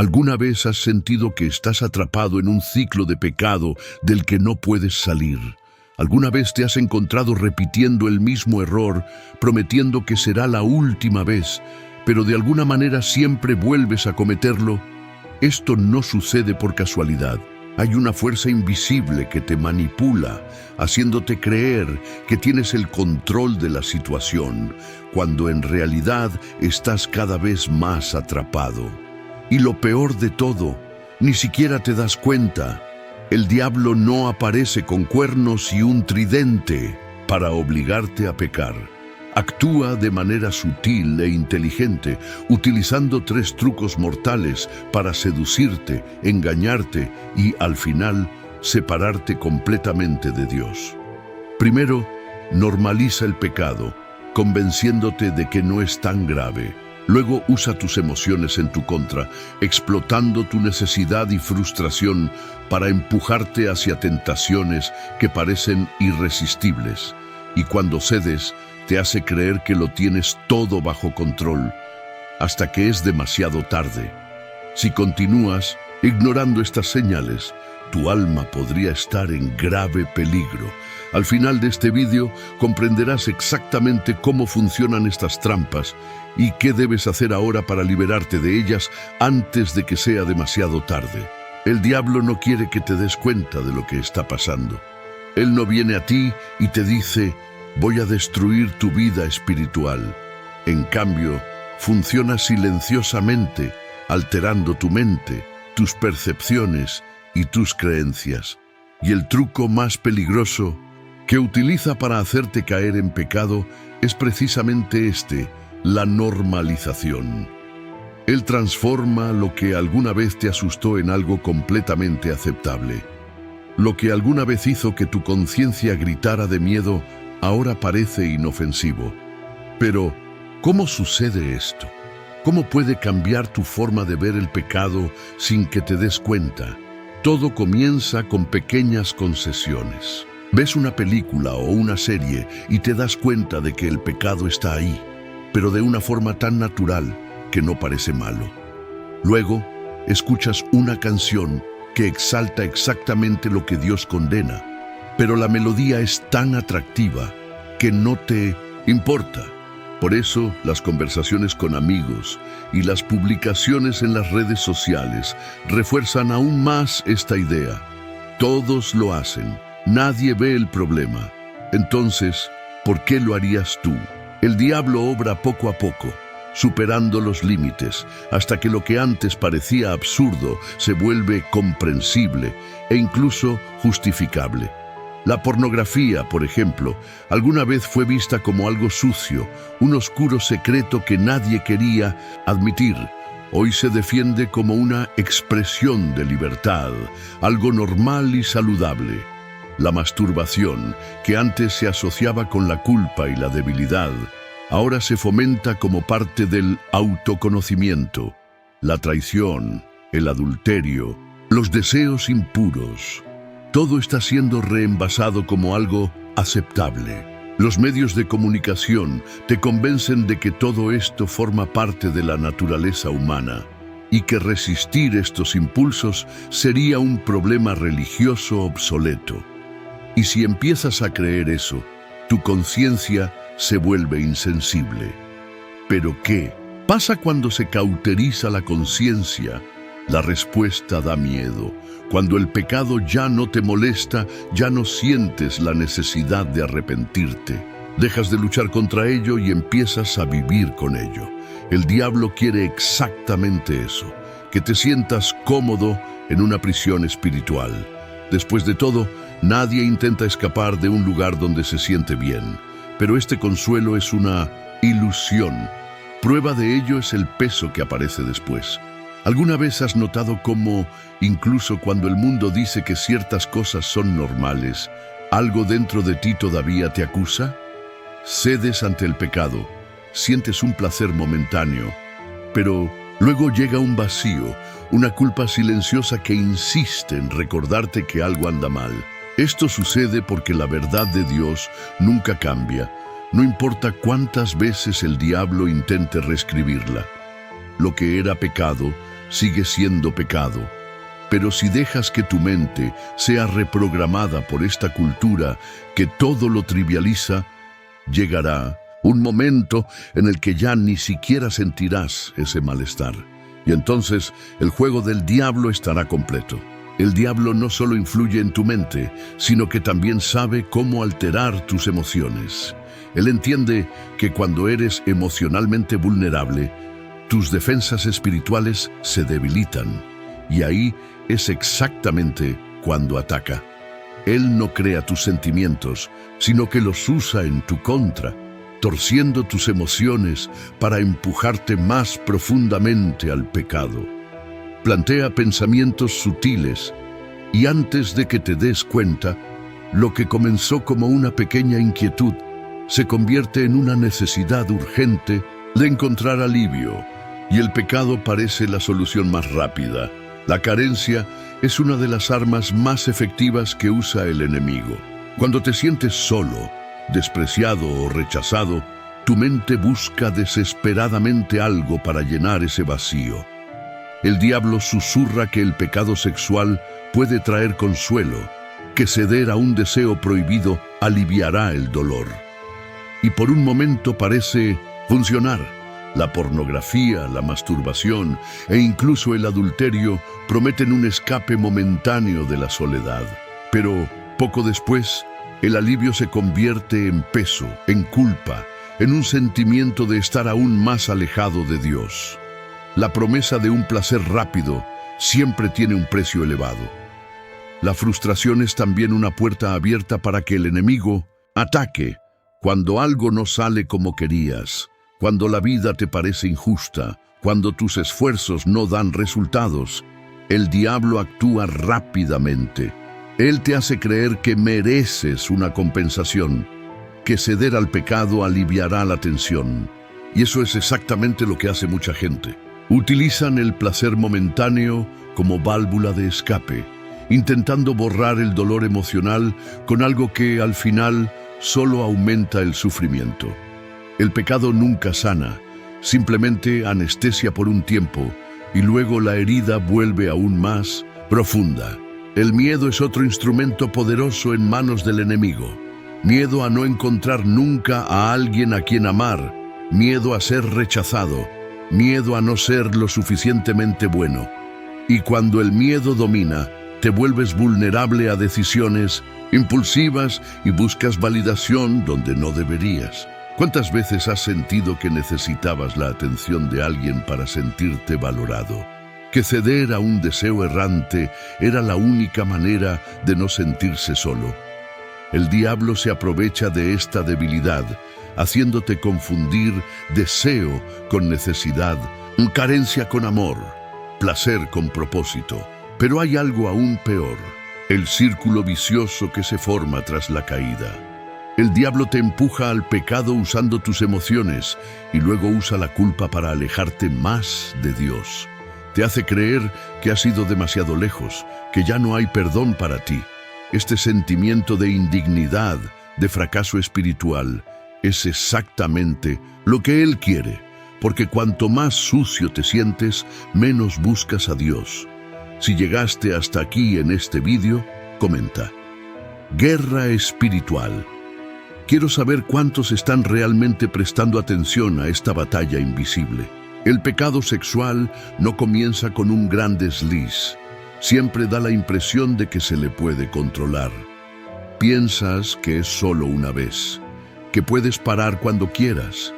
¿Alguna vez has sentido que estás atrapado en un ciclo de pecado del que no puedes salir? ¿Alguna vez te has encontrado repitiendo el mismo error, prometiendo que será la última vez, pero de alguna manera siempre vuelves a cometerlo? Esto no sucede por casualidad. Hay una fuerza invisible que te manipula, haciéndote creer que tienes el control de la situación, cuando en realidad estás cada vez más atrapado. Y lo peor de todo, ni siquiera te das cuenta. El diablo no aparece con cuernos y un tridente para obligarte a pecar. Actúa de manera sutil e inteligente, utilizando 3 trucos mortales para seducirte, engañarte y, al final, separarte completamente de Dios. Primero, normaliza el pecado, convenciéndote de que no es tan grave. Luego usa tus emociones en tu contra, explotando tu necesidad y frustración para empujarte hacia tentaciones que parecen irresistibles. Y cuando cedes, te hace creer que lo tienes todo bajo control, hasta que es demasiado tarde. Si continúas ignorando estas señales, tu alma podría estar en grave peligro. Al final de este vídeo comprenderás exactamente cómo funcionan estas trampas y qué debes hacer ahora para liberarte de ellas antes de que sea demasiado tarde. El diablo no quiere que te des cuenta de lo que está pasando. Él no viene a ti y te dice: voy a destruir tu vida espiritual. En cambio, funciona silenciosamente, alterando tu mente, tus percepciones y tus creencias. Y el truco más peligroso que utiliza para hacerte caer en pecado es precisamente este: la normalización. Él transforma lo que alguna vez te asustó en algo completamente aceptable. Lo que alguna vez hizo que tu conciencia gritara de miedo, ahora parece inofensivo. Pero, ¿cómo sucede esto? ¿Cómo puede cambiar tu forma de ver el pecado sin que te des cuenta? Todo comienza con pequeñas concesiones. Ves una película o una serie y te das cuenta de que el pecado está ahí, pero de una forma tan natural que no parece malo. Luego, escuchas una canción que exalta exactamente lo que Dios condena, pero la melodía es tan atractiva que no te importa. Por eso, las conversaciones con amigos y las publicaciones en las redes sociales refuerzan aún más esta idea. Todos lo hacen, nadie ve el problema. Entonces, ¿por qué lo harías tú? El diablo obra poco a poco, superando los límites, hasta que lo que antes parecía absurdo se vuelve comprensible e incluso justificable. La pornografía, por ejemplo, alguna vez fue vista como algo sucio, un oscuro secreto que nadie quería admitir. Hoy se defiende como una expresión de libertad, algo normal y saludable. La masturbación, que antes se asociaba con la culpa y la debilidad, ahora se fomenta como parte del autoconocimiento. La traición, el adulterio, los deseos impuros, todo está siendo reenvasado como algo aceptable. Los medios de comunicación te convencen de que todo esto forma parte de la naturaleza humana y que resistir estos impulsos sería un problema religioso obsoleto. Y si empiezas a creer eso, tu conciencia se vuelve insensible. ¿Pero qué pasa cuando se cauteriza la conciencia? La respuesta da miedo. Cuando el pecado ya no te molesta, ya no sientes la necesidad de arrepentirte. Dejas de luchar contra ello y empiezas a vivir con ello. El diablo quiere exactamente eso, que te sientas cómodo en una prisión espiritual. Después de todo, nadie intenta escapar de un lugar donde se siente bien. Pero este consuelo es una ilusión. Prueba de ello es el peso que aparece después. ¿Alguna vez has notado cómo, incluso cuando el mundo dice que ciertas cosas son normales, algo dentro de ti todavía te acusa? Cedes ante el pecado, sientes un placer momentáneo, pero luego llega un vacío, una culpa silenciosa que insiste en recordarte que algo anda mal. Esto sucede porque la verdad de Dios nunca cambia, no importa cuántas veces el diablo intente reescribirla. Lo que era pecado sigue siendo pecado. Pero si dejas que tu mente sea reprogramada por esta cultura que todo lo trivializa, llegará un momento en el que ya ni siquiera sentirás ese malestar. Y entonces el juego del diablo estará completo. El diablo no solo influye en tu mente, sino que también sabe cómo alterar tus emociones. Él entiende que cuando eres emocionalmente vulnerable, tus defensas espirituales se debilitan. Y ahí es exactamente cuando ataca. Él no crea tus sentimientos, sino que los usa en tu contra, torciendo tus emociones para empujarte más profundamente al pecado. Plantea pensamientos sutiles y antes de que te des cuenta, lo que comenzó como una pequeña inquietud se convierte en una necesidad urgente de encontrar alivio, y el pecado parece la solución más rápida. La carencia es una de las armas más efectivas que usa el enemigo. Cuando te sientes solo, despreciado o rechazado, tu mente busca desesperadamente algo para llenar ese vacío. El diablo susurra que el pecado sexual puede traer consuelo, que ceder a un deseo prohibido aliviará el dolor. Y por un momento parece funcionar. La pornografía, la masturbación e incluso el adulterio prometen un escape momentáneo de la soledad. Pero poco después, el alivio se convierte en peso, en culpa, en un sentimiento de estar aún más alejado de Dios. La promesa de un placer rápido siempre tiene un precio elevado. La frustración es también una puerta abierta para que el enemigo ataque cuando algo no sale como querías, cuando la vida te parece injusta, cuando tus esfuerzos no dan resultados. El diablo actúa rápidamente. Él te hace creer que mereces una compensación, que ceder al pecado aliviará la tensión. Y eso es exactamente lo que hace mucha gente. Utilizan el placer momentáneo como válvula de escape, intentando borrar el dolor emocional con algo que al final solo aumenta el sufrimiento. El pecado nunca sana, simplemente anestesia por un tiempo y luego la herida vuelve aún más profunda. El miedo es otro instrumento poderoso en manos del enemigo. Miedo a no encontrar nunca a alguien a quien amar, miedo a ser rechazado, miedo a no ser lo suficientemente bueno. Y cuando el miedo domina, te vuelves vulnerable a decisiones impulsivas y buscas validación donde no deberías. ¿Cuántas veces has sentido que necesitabas la atención de alguien para sentirte valorado? Que ceder a un deseo errante era la única manera de no sentirse solo. El diablo se aprovecha de esta debilidad, haciéndote confundir deseo con necesidad, carencia con amor, placer con propósito. Pero hay algo aún peor, el círculo vicioso que se forma tras la caída. El diablo te empuja al pecado usando tus emociones y luego usa la culpa para alejarte más de Dios. Te hace creer que has ido demasiado lejos, que ya no hay perdón para ti. Este sentimiento de indignidad, de fracaso espiritual, es exactamente lo que Él quiere, porque cuanto más sucio te sientes, menos buscas a Dios. Si llegaste hasta aquí en este vídeo, comenta. Guerra espiritual. Quiero saber cuántos están realmente prestando atención a esta batalla invisible. El pecado sexual no comienza con un gran desliz. Siempre da la impresión de que se le puede controlar. Piensas que es solo una vez, que puedes parar cuando quieras,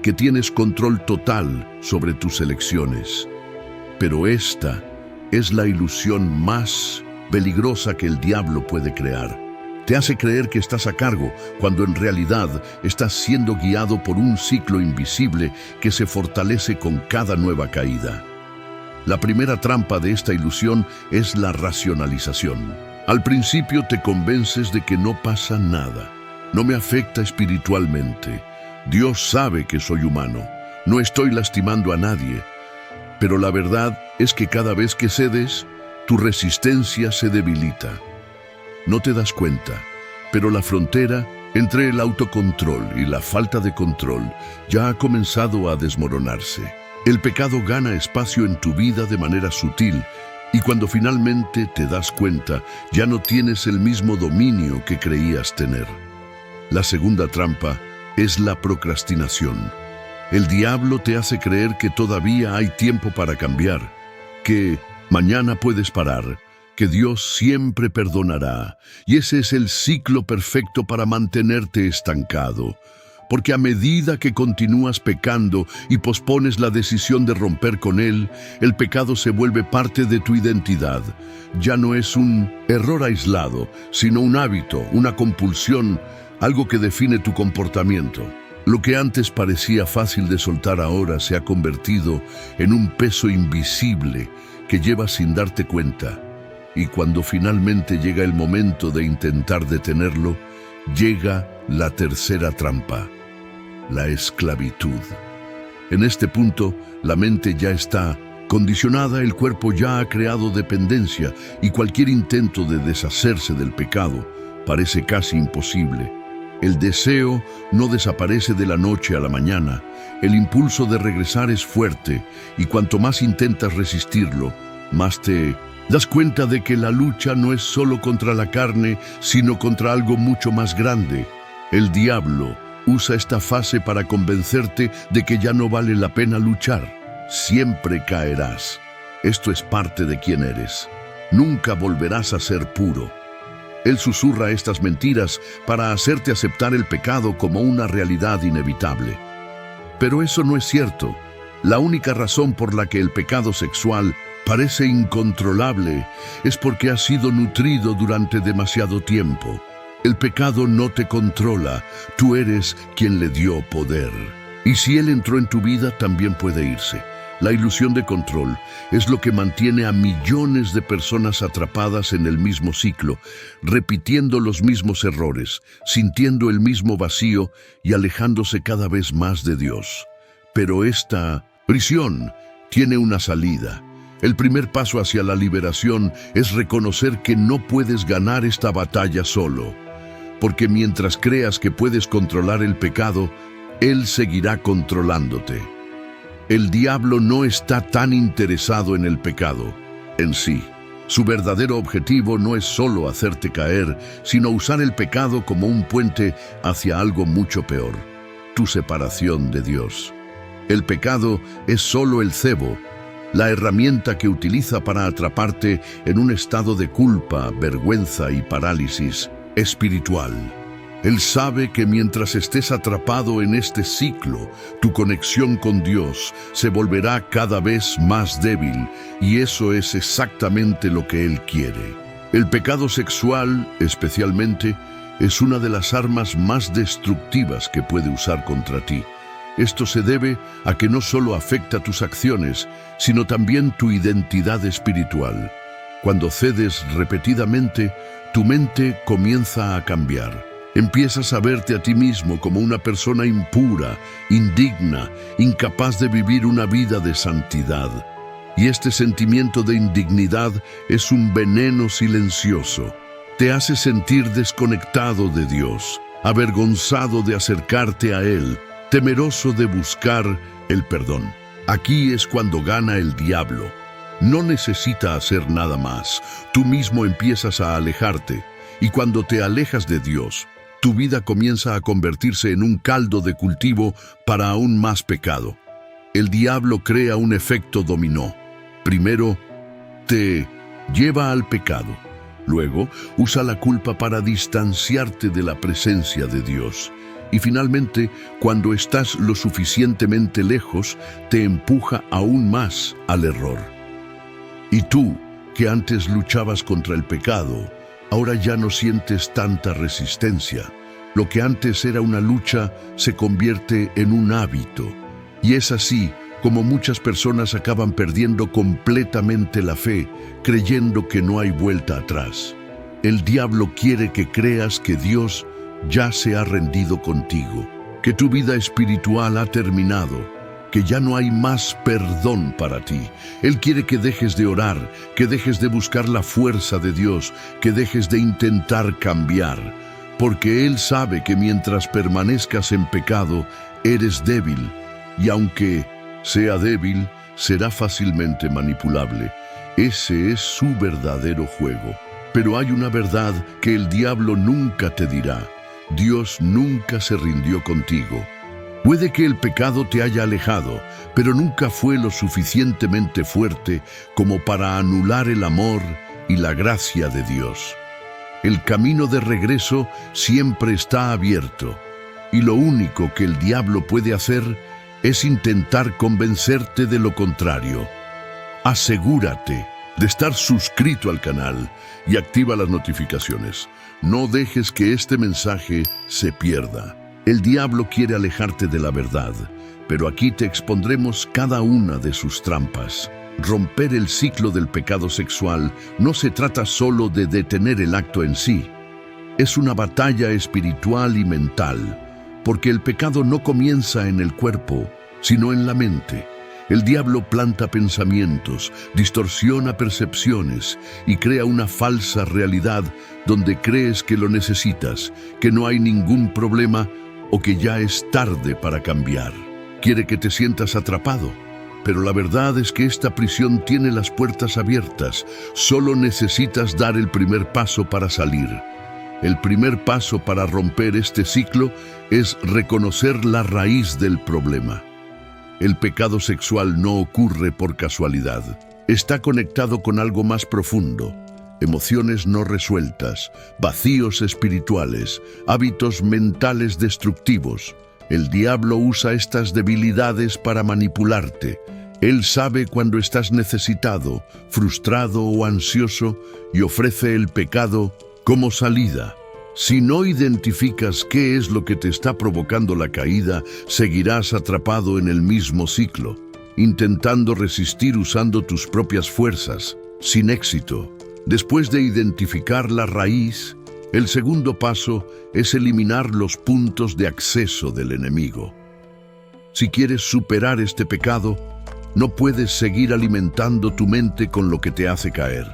que tienes control total sobre tus elecciones. Pero esta es la ilusión más peligrosa que el diablo puede crear. Te hace creer que estás a cargo, cuando en realidad estás siendo guiado por un ciclo invisible que se fortalece con cada nueva caída. La primera trampa de esta ilusión es la racionalización. Al principio te convences de que no pasa nada. No me afecta espiritualmente. Dios sabe que soy humano. No estoy lastimando a nadie. Pero la verdad es que cada vez que cedes, tu resistencia se debilita. No te das cuenta, pero la frontera entre el autocontrol y la falta de control ya ha comenzado a desmoronarse. El pecado gana espacio en tu vida de manera sutil y cuando finalmente te das cuenta, ya no tienes el mismo dominio que creías tener. La segunda trampa es la procrastinación. El diablo te hace creer que todavía hay tiempo para cambiar, que mañana puedes parar, que Dios siempre perdonará, y ese es el ciclo perfecto para mantenerte estancado. Porque a medida que continúas pecando y pospones la decisión de romper con él, el pecado se vuelve parte de tu identidad. Ya no es un error aislado, sino un hábito, una compulsión, algo que define tu comportamiento. Lo que antes parecía fácil de soltar ahora se ha convertido en un peso invisible que llevas sin darte cuenta. Y cuando finalmente llega el momento de intentar detenerlo, llega la tercera trampa, la esclavitud. En este punto, la mente ya está condicionada, el cuerpo ya ha creado dependencia y cualquier intento de deshacerse del pecado parece casi imposible. El deseo no desaparece de la noche a la mañana, el impulso de regresar es fuerte y cuanto más intentas resistirlo, más te das cuenta de que la lucha no es solo contra la carne, sino contra algo mucho más grande. El diablo usa esta fase para convencerte de que ya no vale la pena luchar. Siempre caerás. Esto es parte de quién eres. Nunca volverás a ser puro. Él susurra estas mentiras para hacerte aceptar el pecado como una realidad inevitable. Pero eso no es cierto. La única razón por la que el pecado sexual parece incontrolable es porque ha sido nutrido durante demasiado tiempo. El pecado no te controla, tú eres quien le dio poder. Y si él entró en tu vida, también puede irse. La ilusión de control es lo que mantiene a millones de personas atrapadas en el mismo ciclo, repitiendo los mismos errores, sintiendo el mismo vacío y alejándose cada vez más de Dios. Pero esta prisión tiene una salida. El primer paso hacia la liberación es reconocer que no puedes ganar esta batalla solo. Porque mientras creas que puedes controlar el pecado, él seguirá controlándote. El diablo no está tan interesado en el pecado en sí. Su verdadero objetivo no es solo hacerte caer, sino usar el pecado como un puente hacia algo mucho peor, tu separación de Dios. El pecado es solo el cebo, la herramienta que utiliza para atraparte en un estado de culpa, vergüenza y parálisis espiritual. Él sabe que mientras estés atrapado en este ciclo, tu conexión con Dios se volverá cada vez más débil, y eso es exactamente lo que Él quiere. El pecado sexual, especialmente, es una de las armas más destructivas que puede usar contra ti. Esto se debe a que no solo afecta tus acciones, sino también tu identidad espiritual. Cuando cedes repetidamente, tu mente comienza a cambiar. Empiezas a verte a ti mismo como una persona impura, indigna, incapaz de vivir una vida de santidad. Y este sentimiento de indignidad es un veneno silencioso. Te hace sentir desconectado de Dios, avergonzado de acercarte a Él, temeroso de buscar el perdón. Aquí es cuando gana el diablo. No necesita hacer nada más. Tú mismo empiezas a alejarte. Y cuando te alejas de Dios, tu vida comienza a convertirse en un caldo de cultivo para aún más pecado. El diablo crea un efecto dominó. Primero, te lleva al pecado. Luego, usa la culpa para distanciarte de la presencia de Dios. Y finalmente, cuando estás lo suficientemente lejos, te empuja aún más al error. Y tú, que antes luchabas contra el pecado, ahora ya no sientes tanta resistencia. Lo que antes era una lucha se convierte en un hábito. Y es así como muchas personas acaban perdiendo completamente la fe, creyendo que no hay vuelta atrás. El diablo quiere que creas que Dios ya se ha rendido contigo, que tu vida espiritual ha terminado, que ya no hay más perdón para ti. Él quiere que dejes de orar, que dejes de buscar la fuerza de Dios, que dejes de intentar cambiar, porque Él sabe que mientras permanezcas en pecado, eres débil, y aunque Sea débil, será fácilmente manipulable. Ese es su verdadero juego. Pero hay una verdad que el diablo nunca te dirá. Dios nunca se rindió contigo. Puede que el pecado te haya alejado, pero nunca fue lo suficientemente fuerte como para anular el amor y la gracia de Dios. El camino de regreso siempre está abierto, y lo único que el diablo puede hacer es intentar convencerte de lo contrario. Asegúrate de estar suscrito al canal y activa las notificaciones. No dejes que este mensaje se pierda. El diablo quiere alejarte de la verdad, pero aquí te expondremos cada una de sus trampas. Romper el ciclo del pecado sexual no se trata solo de detener el acto en sí. Es una batalla espiritual y mental, porque el pecado no comienza en el cuerpo, sino en la mente. El diablo planta pensamientos, distorsiona percepciones y crea una falsa realidad donde crees que lo necesitas, que no hay ningún problema o que ya es tarde para cambiar. Quiere que te sientas atrapado, pero la verdad es que esta prisión tiene las puertas abiertas. Solo necesitas dar el primer paso para salir. El primer paso para romper este ciclo es reconocer la raíz del problema. El pecado sexual no ocurre por casualidad. Está conectado con algo más profundo. Emociones no resueltas, vacíos espirituales, hábitos mentales destructivos. El diablo usa estas debilidades para manipularte. Él sabe cuando estás necesitado, frustrado o ansioso y ofrece el pecado como salida. Si no identificas qué es lo que te está provocando la caída, seguirás atrapado en el mismo ciclo, intentando resistir usando tus propias fuerzas, sin éxito. Después de identificar la raíz, el segundo paso es eliminar los puntos de acceso del enemigo. Si quieres superar este pecado, no puedes seguir alimentando tu mente con lo que te hace caer.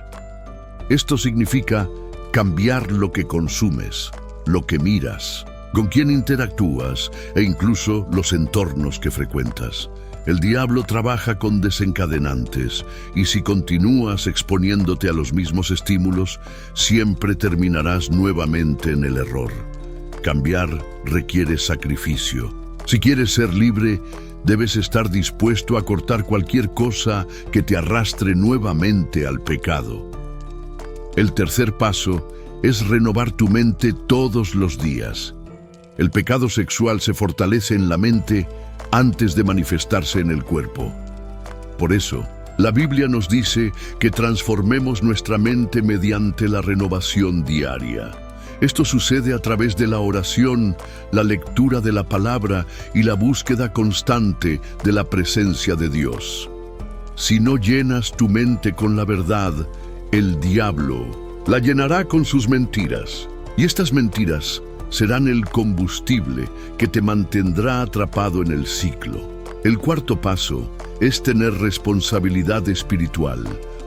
Esto significa cambiar lo que consumes, lo que miras, con quién interactúas e incluso los entornos que frecuentas. El diablo trabaja con desencadenantes y si continúas exponiéndote a los mismos estímulos, siempre terminarás nuevamente en el error. Cambiar requiere sacrificio. Si quieres ser libre, debes estar dispuesto a cortar cualquier cosa que te arrastre nuevamente al pecado. El tercer paso es renovar tu mente todos los días. El pecado sexual se fortalece en la mente antes de manifestarse en el cuerpo. Por eso, la Biblia nos dice que transformemos nuestra mente mediante la renovación diaria. Esto sucede a través de la oración, la lectura de la palabra y la búsqueda constante de la presencia de Dios. Si no llenas tu mente con la verdad, el diablo la llenará con sus mentiras, y estas mentiras serán el combustible que te mantendrá atrapado en el ciclo. El cuarto paso es tener responsabilidad espiritual.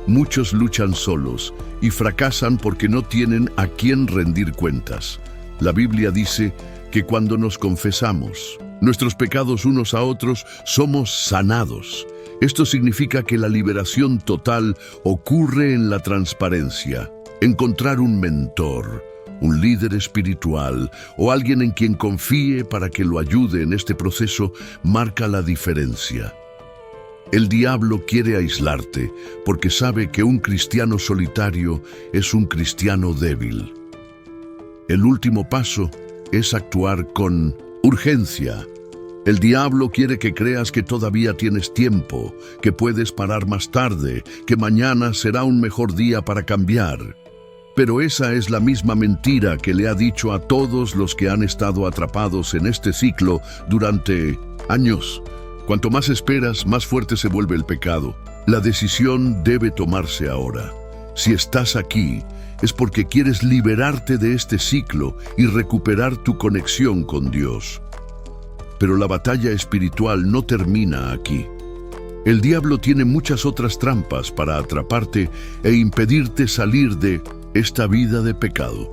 Muchos luchan solos y fracasan porque no tienen a quién rendir cuentas. La Biblia dice que cuando nos confesamos nuestros pecados unos a otros, somos sanados. Esto significa que la liberación total ocurre en la transparencia. Encontrar un mentor, un líder espiritual o alguien en quien confíe para que lo ayude en este proceso marca la diferencia. El diablo quiere aislarte porque sabe que un cristiano solitario es un cristiano débil. El último paso es actuar con urgencia. El diablo quiere que creas que todavía tienes tiempo, que puedes parar más tarde, que mañana será un mejor día para cambiar. Pero esa es la misma mentira que le ha dicho a todos los que han estado atrapados en este ciclo durante años. Cuanto más esperas, más fuerte se vuelve el pecado. La decisión debe tomarse ahora. Si estás aquí, es porque quieres liberarte de este ciclo y recuperar tu conexión con Dios. Pero la batalla espiritual no termina aquí. El diablo tiene muchas otras trampas para atraparte e impedirte salir de esta vida de pecado.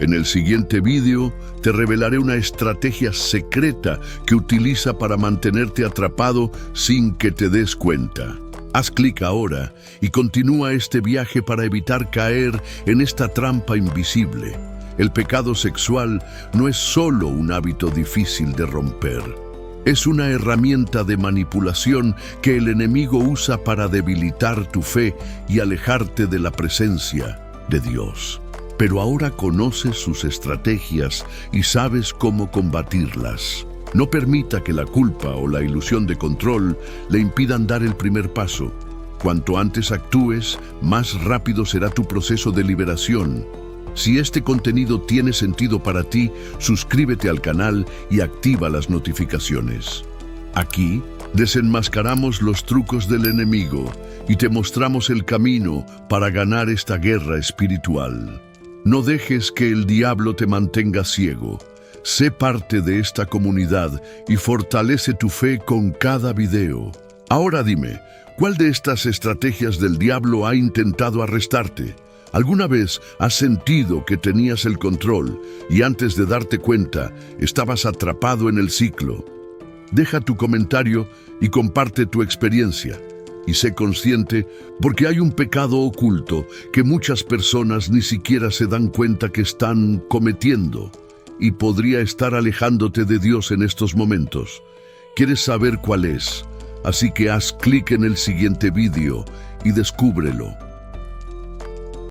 En el siguiente vídeo te revelaré una estrategia secreta que utiliza para mantenerte atrapado sin que te des cuenta. Haz clic ahora y continúa este viaje para evitar caer en esta trampa invisible. El pecado sexual no es solo un hábito difícil de romper. Es una herramienta de manipulación que el enemigo usa para debilitar tu fe y alejarte de la presencia de Dios. Pero ahora conoces sus estrategias y sabes cómo combatirlas. No permita que la culpa o la ilusión de control le impidan dar el primer paso. Cuanto antes actúes, más rápido será tu proceso de liberación. Si este contenido tiene sentido para ti, suscríbete al canal y activa las notificaciones. Aquí desenmascaramos los trucos del enemigo y te mostramos el camino para ganar esta guerra espiritual. No dejes que el diablo te mantenga ciego. Sé parte de esta comunidad y fortalece tu fe con cada video. Ahora dime, ¿cuál de estas estrategias del diablo ha intentado arrestarte? ¿Alguna vez has sentido que tenías el control y antes de darte cuenta estabas atrapado en el ciclo? Deja tu comentario y comparte tu experiencia. Y sé consciente porque hay un pecado oculto que muchas personas ni siquiera se dan cuenta que están cometiendo y podría estar alejándote de Dios en estos momentos. ¿Quieres saber cuál es? Así que haz clic en el siguiente vídeo y descúbrelo.